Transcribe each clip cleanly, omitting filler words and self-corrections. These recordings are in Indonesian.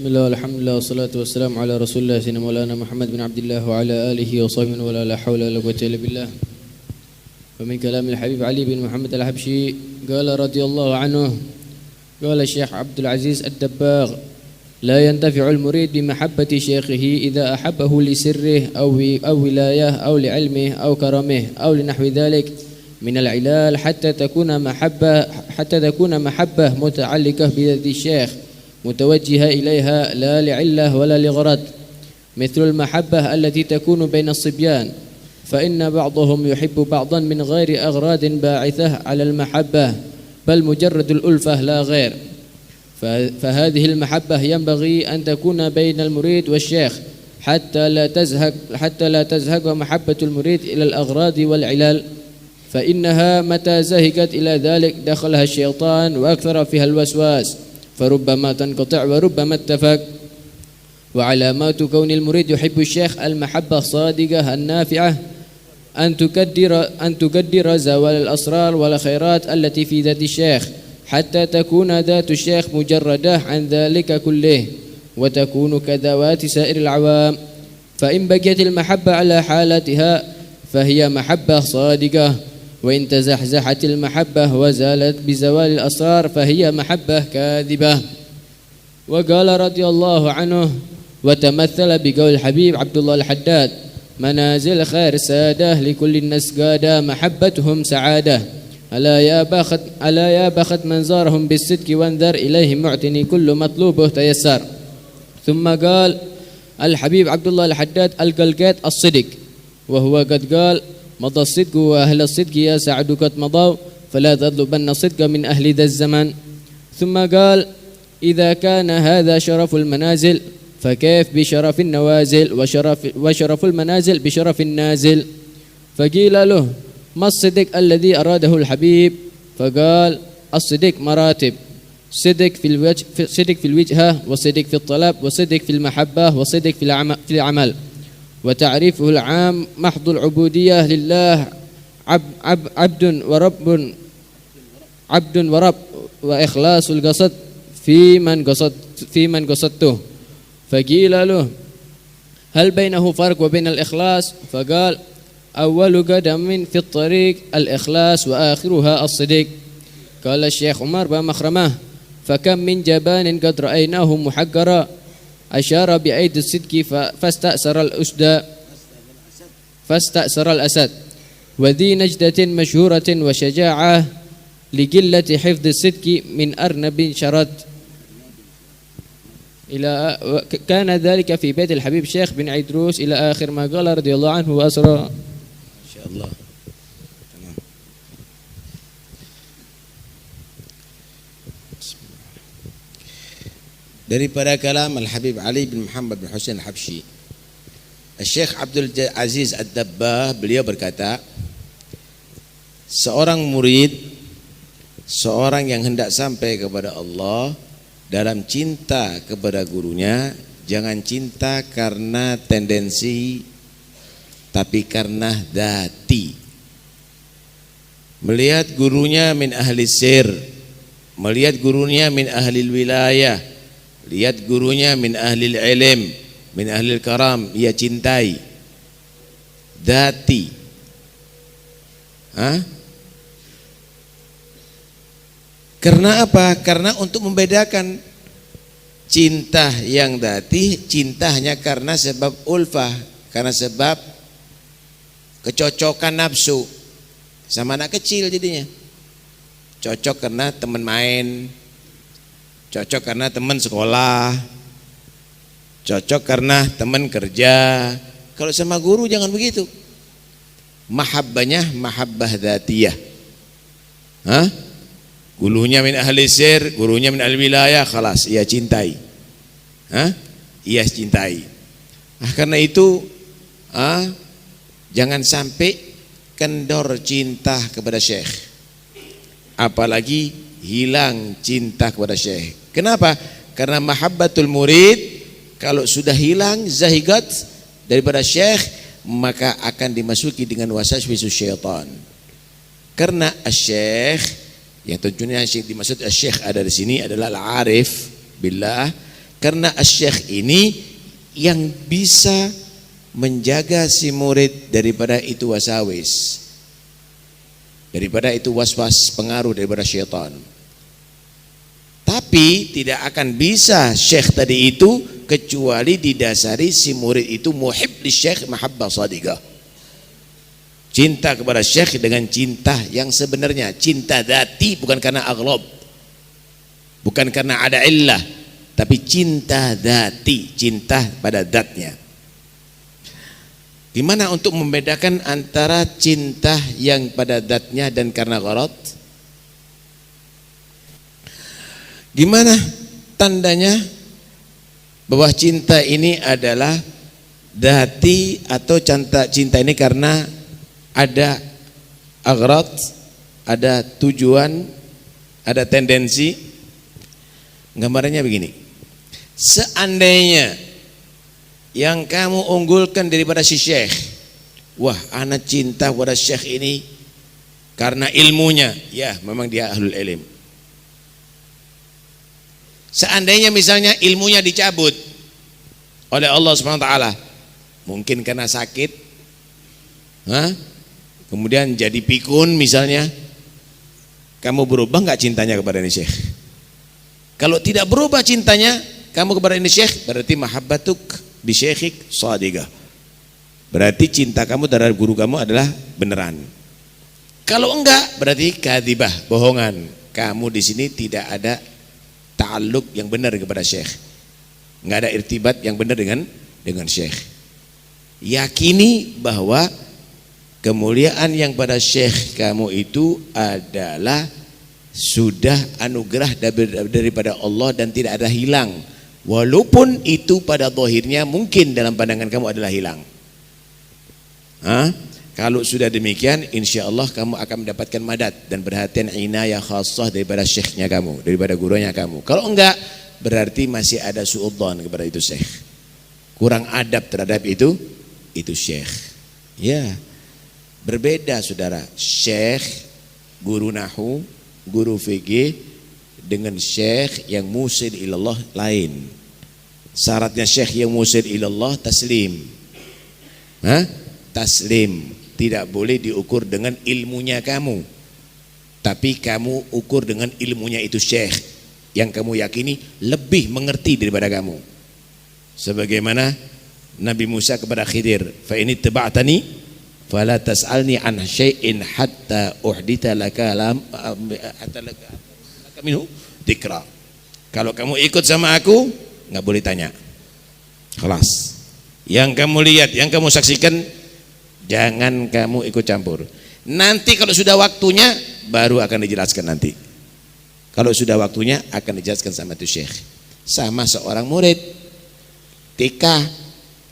Bismillah, alhamdulillah, wassalatu wassalamu ala rasulullah sayyidina maulana Muhammad bin Abdullah wa ala alihi wa sahbihi wa la hawla wa la quwwata illa billah. Wa min kalam al-habib Ali bin Muhammad al-Habshi qala radiyallahu anhu qala Syekh Abdul Aziz Ad-Dabbagh la yantafi'u al-murid bi mahabbati shaykhihi idha ahabbahu li sirrihi aw wilayah aw li ilmihi aw karamihi aw li nahwi dhalik min al-ilal hatta takuna mahabbah muta'alliqah bi dhati shaykh متوجهة إليها لا لعلة ولا لغرض مثل المحبة التي تكون بين الصبيان فإن بعضهم يحب بعضا من غير أغراض باعثة على المحبة بل مجرد الألفة لا غير فهذه المحبة ينبغي أن تكون بين المريد والشيخ حتى لا تزهق محبة المريد إلى الأغراض والعلال فإنها متى زهقت إلى ذلك دخلها الشيطان وأكثر فيها الوسواس فربما تنقطع وربما اتفق وعلامات كون المريد يحب الشيخ المحبة الصادقة النافعة أن تقدر زوال الأسرار والخيرات التي في ذات الشيخ حتى تكون ذات الشيخ مجردة عن ذلك كله وتكون كذوات سائر العوام فإن بقيت المحبة على حالتها فهي محبة صادقة وإن تزحزحت المحبة وزالت بزوال الأسرار فهي محبة كاذبة. وقال رضي الله عنه وتمثل بقول الحبيب عبد الله الحداد منازل خير سادة لكل الناس قادة محبتهم سعادة ألا يا بخت من زارهم بالصدق وانذر إليه معتني كل مطلوبه تيسر. ثم قال الحبيب عبد الله الحداد القلقات الصدق وهو قد قال مضى الصدق وأهل الصدق يا سعد قد مضوا فلا تطلبن الصدق من أهل ذا الزمن. ثم قال إذا كان هذا شرف المنازل فكيف بشرف النوازل وشرف المنازل بشرف النازل. فقيل له ما الصدق الذي أراده الحبيب فقال الصدق مراتب صدق في الوجهة وصدق في الطلب وصدق في المحبة وصدق في العمل وتعريفه العام محض العبودية لله عبد ورب وإخلاص القصد في من قصدته. فقيل له هل بينه فرق وبين الإخلاص فقال أول قدم في الطريق الإخلاص وآخرها الصدق. قال الشيخ عمر بمخرمه فكم من جبان قد رأيناه محقرا أشار بأيدي الصدق فاستأسر الأسد وذي نجدة مشهورة وشجاعة لقلة حفظ الصدق من أرنب شرد. كان ذلك في بيت الحبيب شيخ بن عيدروس إلى آخر ما قال رضي الله عنه وأسرى. إن شاء الله. Daripada kalam Al-Habib Ali bin Muhammad bin Husain Al-Habshi, Syekh Abdul Aziz Ad-Dabbagh beliau berkata, seorang murid, seorang yang hendak sampai kepada Allah dalam cinta kepada gurunya, jangan cinta karena tendensi tapi karena dhati. Melihat gurunya min ahli sir, melihat gurunya min ahli wilayah, lihat gurunya min ahlil ilm, min ahlil karam, ia cintai. Dhati. Karena apa? Karena untuk membedakan cinta yang dhati, cinta hanya karena sebab ulfah, karena sebab kecocokan nafsu. Sama anak kecil jadinya. Cocok karena teman main, cocok karena teman sekolah, cocok karena teman kerja. Kalau sama guru jangan begitu. Mahabbahnya mahabbah dzatiyah. Gurunya min ahli sir, gurunya min ahli wilayah, khalas ia cintai. Ia cintai. Karena itu jangan sampai kendor cinta kepada syekh. Apalagi hilang cinta kepada syekh. Kenapa? Karena mahabbatul murid kalau sudah hilang zahigat daripada syekh, maka akan dimasuki dengan waswaswisus syaitan. Karena syekh yang tentunya yang dimaksud syekh ada di sini adalah al-arif billah, Karena asy-syekh ini yang bisa menjaga si murid daripada itu wasawis, daripada itu was-was pengaruh daripada syaitan. Tapi tidak akan bisa syekh tadi itu kecuali didasari si murid itu muhib li syekh mahabbah sadiqah, cinta kepada syekh dengan cinta yang sebenarnya, cinta dzati, bukan karena aghlab, bukan karena ada illah, tapi cinta dzati, cinta pada zatnya. Gimana untuk membedakan antara cinta yang pada zatnya dan karena gharad? Gimana tandanya bahwa cinta ini adalah dzati atau cinta ini karena ada aghrad, ada tujuan, ada tendensi? Gambarannya begini. Seandainya yang kamu unggulkan daripada si syekh, wah anak cinta pada syekh ini karena ilmunya, ya memang dia ahlul ilm. Seandainya misalnya ilmunya dicabut oleh Allah Subhanahu wa taala, mungkin karena sakit, kemudian jadi pikun misalnya, kamu berubah nggak cintanya kepada ini syekh? Kalau tidak berubah cintanya kamu kepada ini syekh, berarti mahabbatuk bi syekhik shadiqah, berarti cinta kamu terhadap guru kamu adalah beneran. Kalau enggak, berarti kadzibah, bohongan. Kamu di sini tidak ada ta'alluq yang benar kepada syekh, nggak ada irtibat yang benar dengan syekh. Yakini bahwa kemuliaan yang pada syekh kamu itu adalah sudah anugerah daripada Allah dan tidak ada hilang, walaupun itu pada zahirnya mungkin dalam pandangan kamu adalah hilang. Kalau sudah demikian, insya Allah kamu akan mendapatkan madat dan perhatian inayah khassah daripada syekhnya kamu, daripada gurunya kamu. Kalau enggak, berarti masih ada suudzon kepada itu syekh, kurang adab terhadap itu syekh. Ya, berbeda saudara, syekh guru nahu, guru fikih dengan syekh yang musil ilallah lain. Syaratnya syekh yang musil ilallah taslim. Taslim. Tidak boleh diukur dengan ilmunya kamu, tapi kamu ukur dengan ilmunya itu syekh yang kamu yakini lebih mengerti daripada kamu. Sebagaimana Nabi Musa kepada Khidir, fa ini taba'tani fala tas'alni an syai'in hatta uhdita laka minhu dzikra. Kalau kamu ikut sama aku, enggak boleh tanya. Kelas. Yang kamu lihat, yang kamu saksikan, jangan kamu ikut campur. Nanti kalau sudah waktunya baru akan dijelaskan nanti. Kalau sudah waktunya akan dijelaskan sama itu syekh. Sama seorang murid TK,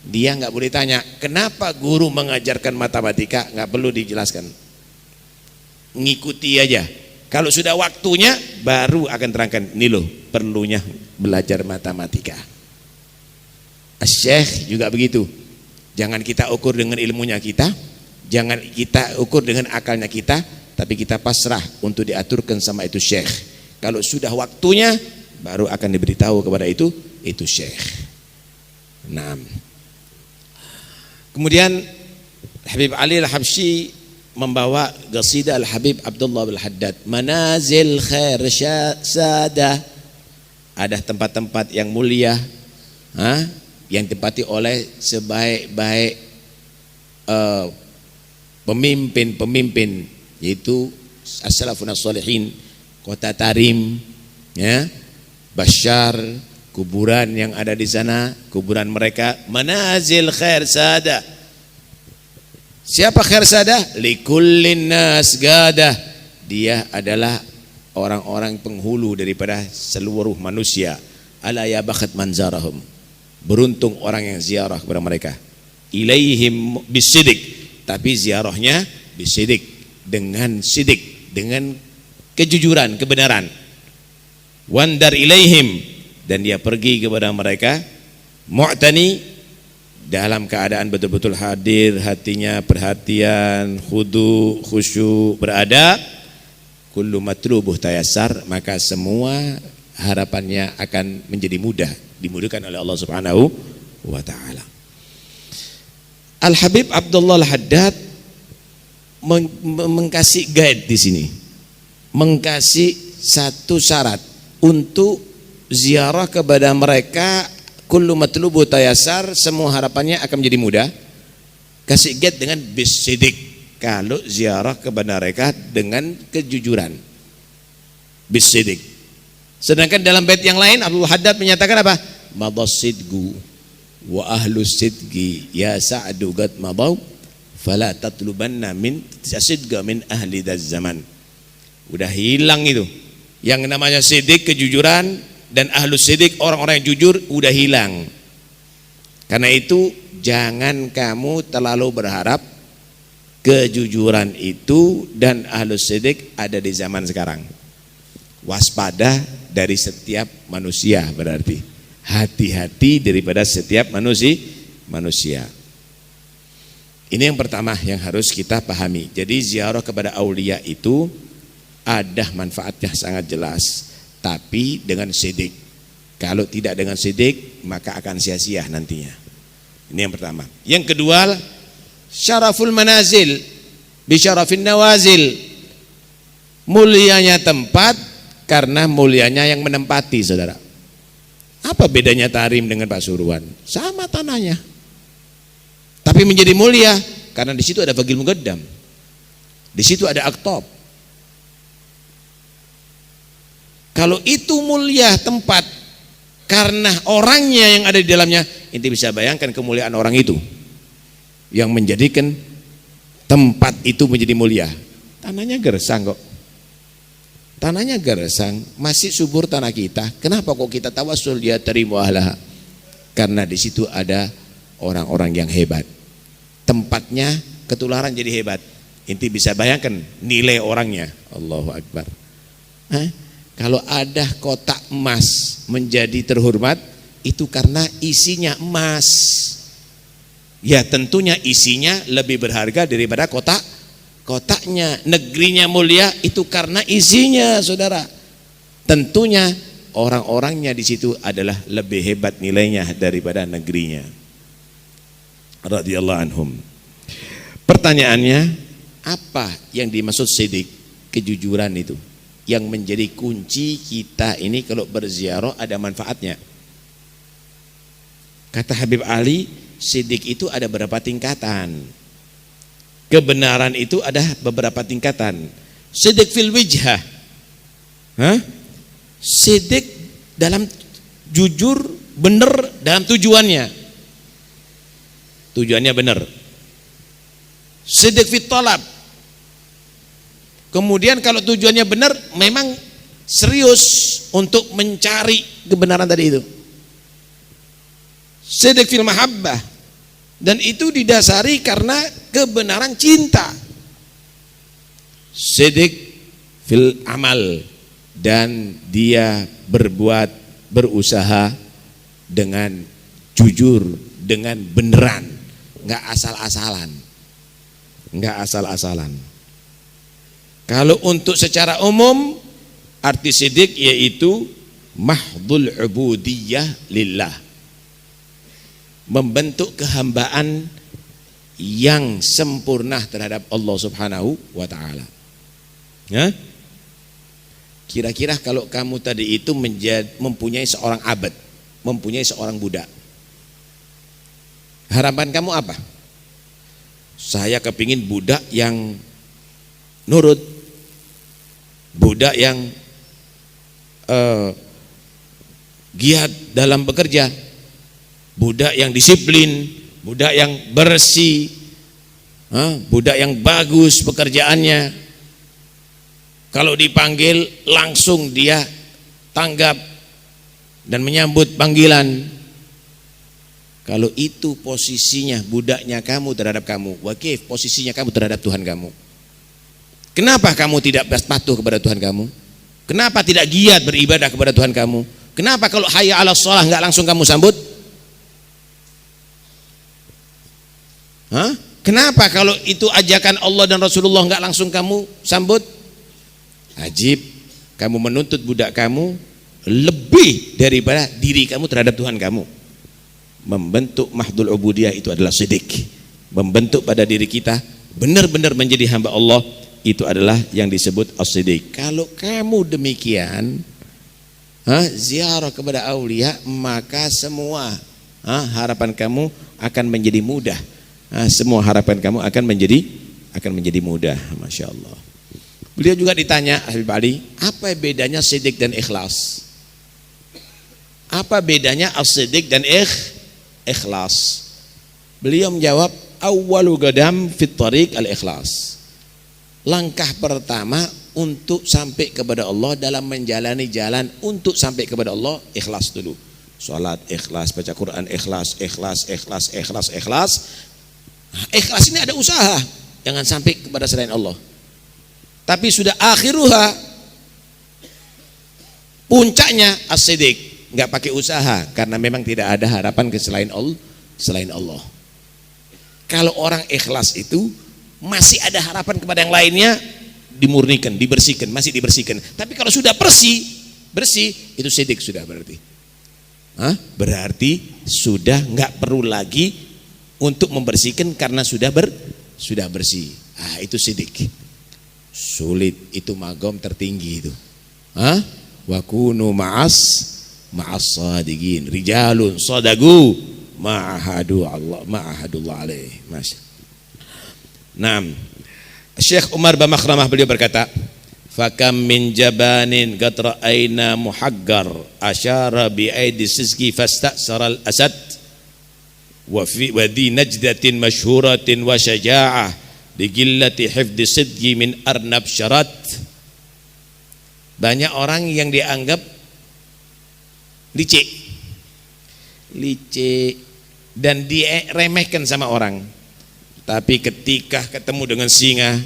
dia nggak boleh tanya, kenapa guru mengajarkan matematika, nggak perlu dijelaskan. Ngikuti aja. Kalau sudah waktunya baru akan terangkan, ini loh perlunya belajar matematika. Syekh juga begitu. Jangan kita ukur dengan ilmunya kita, jangan kita ukur dengan akalnya kita, tapi kita pasrah untuk diaturkan sama itu syekh. Kalau sudah waktunya baru akan diberitahu kepada itu syekh. Nah, kemudian Habib Ali Al-Habsyi membawa qasidah Al-Habib Abdullah bin Haddad, manazil khair syadah, ada tempat-tempat yang mulia, yang ditempati oleh sebaik-baik pemimpin-pemimpin, yaitu as-salafun as-salihin, kota Tarim, ya, Bashar, kuburan yang ada di sana, kuburan mereka, manazil khair sadah. Siapa khair sadah? Likullin nas gadah. Dia adalah orang-orang penghulu daripada seluruh manusia. Ala ya bakhat manzarahum. Beruntung orang yang ziarah kepada mereka. Ilaihim bisidik, tapi ziarahnya bisidik, dengan sidik, dengan kejujuran, kebenaran. Wandar ilaihim, dan dia pergi kepada mereka mu'tani, dalam keadaan betul-betul hadir hatinya, perhatian, khudu, khusyuk, berada. Kullu matlubuh tayassar, maka semua harapannya akan menjadi mudah, dimudahkan oleh Allah Subhanahu wa taala. Al-Habib Abdullah Al-Haddad mengkasih guide di sini. Mengkasih satu syarat untuk ziarah kepada mereka, kullu matlubu tayassar, semua harapannya akan menjadi mudah. Kasih guide dengan bisidik, kalau ziarah kepada mereka dengan kejujuran. Bisidik. Sedangkan dalam bait yang lain Abdul Haddad menyatakan apa? Madassidgu wa ahlus sidqi ya sa'du qad madaw fala tatlubanna min sidqa min ahli dzal zaman. Udah hilang itu. Yang namanya sidik, kejujuran, dan ahlus sidik, orang-orang yang jujur, udah hilang. Karena itu jangan kamu terlalu berharap kejujuran itu dan ahlus sidik ada di zaman sekarang. Waspada dari setiap manusia, berarti hati-hati daripada setiap manusia. Ini yang pertama yang harus kita pahami. Jadi ziarah kepada aulia itu ada manfaatnya sangat jelas, tapi dengan sidik. Kalau tidak dengan sidik, maka akan sia-sia nantinya. Ini yang pertama. Yang kedua, syaraful manazil bi syarafin nawazil. Mulianya tempat karena mulianya yang menempati, saudara. Apa bedanya Tarim dengan Pasuruan? Sama tanahnya, tapi menjadi mulia karena di situ ada Bagil Mugaddam, di situ ada Aktob. Kalau itu mulia tempat karena orangnya yang ada di dalamnya, inti bisa bayangkan kemuliaan orang itu yang menjadikan tempat itu menjadi mulia. Tanahnya gersang kok. Tanahnya gersang, masih subur tanah kita. Kenapa kok kita tawassul dia terima ahlaha? Karena di situ ada orang-orang yang hebat. Tempatnya ketularan jadi hebat. Inti bisa bayangkan nilai orangnya. Allahu Akbar. Kalau ada kotak emas menjadi terhormat, itu karena isinya emas. Ya tentunya isinya lebih berharga daripada kotaknya. Negerinya mulia itu karena isinya, saudara. Tentunya orang-orangnya di situ adalah lebih hebat nilainya daripada negerinya. Radhiyallahu anhum. Pertanyaannya, apa yang dimaksud sidik? Kejujuran itu yang menjadi kunci kita ini kalau berziarah ada manfaatnya. Kata Habib Ali, sidik itu ada beberapa tingkatan. Kebenaran itu ada beberapa tingkatan. Sidik fil wijhah. Sidik dalam jujur, benar dalam tujuannya. Tujuannya benar. Sidik fit talab. Kemudian kalau tujuannya benar, memang serius untuk mencari kebenaran tadi itu. Sidik fil mahabbah, dan itu didasari karena kebenaran cinta. Sidik fil amal, dan dia berusaha dengan jujur, dengan beneran, nggak asal-asalan. Kalau untuk secara umum, arti sidik yaitu mahdhul ubudiyah lillah, membentuk kehambaan yang sempurna terhadap Allah Subhanahu wa taala. Ya? Kira-kira kalau kamu tadi itu mempunyai seorang abad, mempunyai seorang budak, harapan kamu apa? Saya kepingin budak yang nurut, budak yang giat dalam bekerja, budak yang disiplin, budak yang bersih, budak yang bagus pekerjaannya. Kalau dipanggil langsung dia tanggap dan menyambut panggilan. Kalau itu posisinya budaknya kamu terhadap kamu, wakif posisinya kamu terhadap Tuhan kamu. Kenapa kamu tidak patuh kepada Tuhan kamu? Kenapa tidak giat beribadah kepada Tuhan kamu? Kenapa kalau hayya 'alas shalah enggak langsung kamu sambut? Kenapa kalau itu ajakan Allah dan Rasulullah enggak langsung kamu sambut? Ajib, kamu menuntut budak kamu lebih daripada diri kamu terhadap Tuhan kamu. Membentuk mahdul ubudiyah itu adalah siddiq. Membentuk pada diri kita benar-benar menjadi hamba Allah, itu adalah yang disebut as-siddiq. Kalau kamu demikian, ziarah kepada aulia, maka semua harapan kamu akan menjadi mudah. Semua harapan kamu akan menjadi mudah. Masya Allah. Beliau juga ditanya, Habib Ali, apa bedanya siddiq dan ikhlas? Apa bedanya as-siddiq dan ikhlas? Beliau menjawab, awwalu qadam fit tariq al-ikhlas. Langkah pertama untuk sampai kepada Allah dalam menjalani jalan untuk sampai kepada Allah, ikhlas dulu. Salat ikhlas, baca Quran ikhlas. Ikhlas ini ada usaha, jangan sampai kepada selain Allah. Tapi sudah akhiruha, puncaknya as-siddiq, enggak pakai usaha karena memang tidak ada harapan ke selain Allah. Kalau orang ikhlas itu masih ada harapan kepada yang lainnya, dimurnikan, dibersihkan, masih dibersihkan. Tapi kalau sudah bersih, itu siddiq sudah berarti. Berarti sudah enggak perlu lagi untuk membersihkan karena sudah bersih. Itu siddiq. Sulit, itu magom tertinggi itu. Wa kunu ma'as sadiqin. Rijalun sadagu ma'ahadullah alaih. Masya. Naam. Syekh Umar bin Makhramah beliau berkata, fakam min jabanin qad ra'ayna muhaggar asyara bi aidi sizki fastasara al-asad wa di najdatin masyhuratin wa syaja'ah bi qillati hifdzi sidqi min arnab syarat. Banyak orang yang dianggap licik dan diremehkan sama orang, tapi ketika ketemu dengan singa,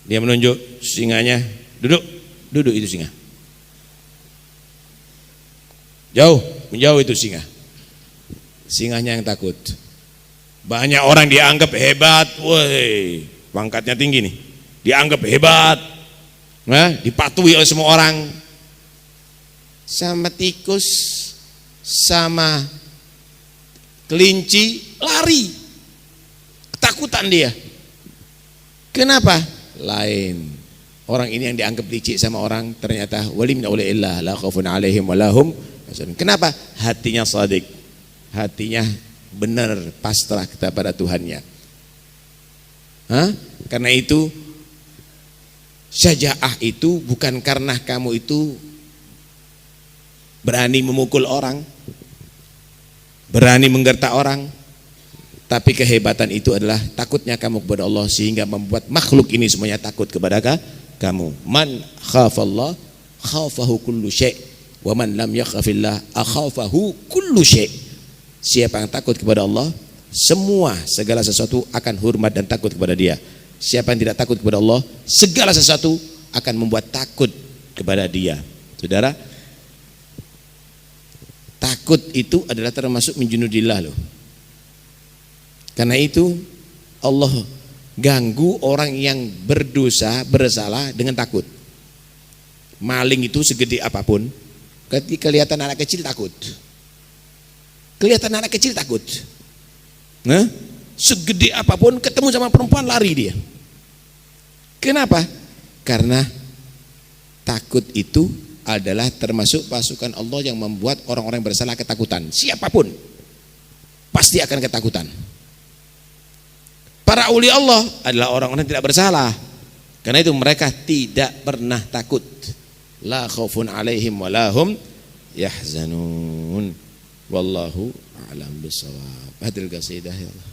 dia menunjuk singanya, duduk itu singa, menjauh itu singanya yang takut. Banyak orang dianggap hebat, woi, pangkatnya tinggi nih, dianggap hebat, dipatuhi oleh semua orang. Sama tikus, sama kelinci lari, ketakutan dia. Kenapa? Lain. Orang ini yang dianggap licik sama orang, ternyata walim naulillah la khaufun alaihim walahum. Kenapa? Hatinya shadiq, hatinya benar, pasrah kepada Tuhannya. Karena itu syaja'ah itu bukan karena kamu itu berani memukul orang, berani menggertak orang, tapi kehebatan itu adalah takutnya kamu kepada Allah sehingga membuat makhluk ini semuanya takut kepada kamu. Man khafallah khafahu kullu syai' wa man lam yakhafillah akhafahu kullu syai'. Siapa yang takut kepada Allah, segala sesuatu akan hormat dan takut kepada dia. Siapa yang tidak takut kepada Allah, segala sesuatu akan membuat takut kepada dia. Saudara, takut itu adalah termasuk min junudillah loh. Karena itu Allah ganggu orang yang berdosa, bersalah dengan takut. Maling itu segede apapun, ketika kelihatan anak kecil takut. Kelihatan anak kecil takut. Segede apapun ketemu sama perempuan lari dia. Kenapa? Karena takut itu adalah termasuk pasukan Allah yang membuat orang-orang bersalah ketakutan. Siapapun pasti akan ketakutan. Para uli Allah adalah orang-orang yang tidak bersalah. Karena itu mereka tidak pernah takut. La khaufun alaihim walahum yahzanun. Wallahu a'lam bishawab. Hadil qasidah ya Allah.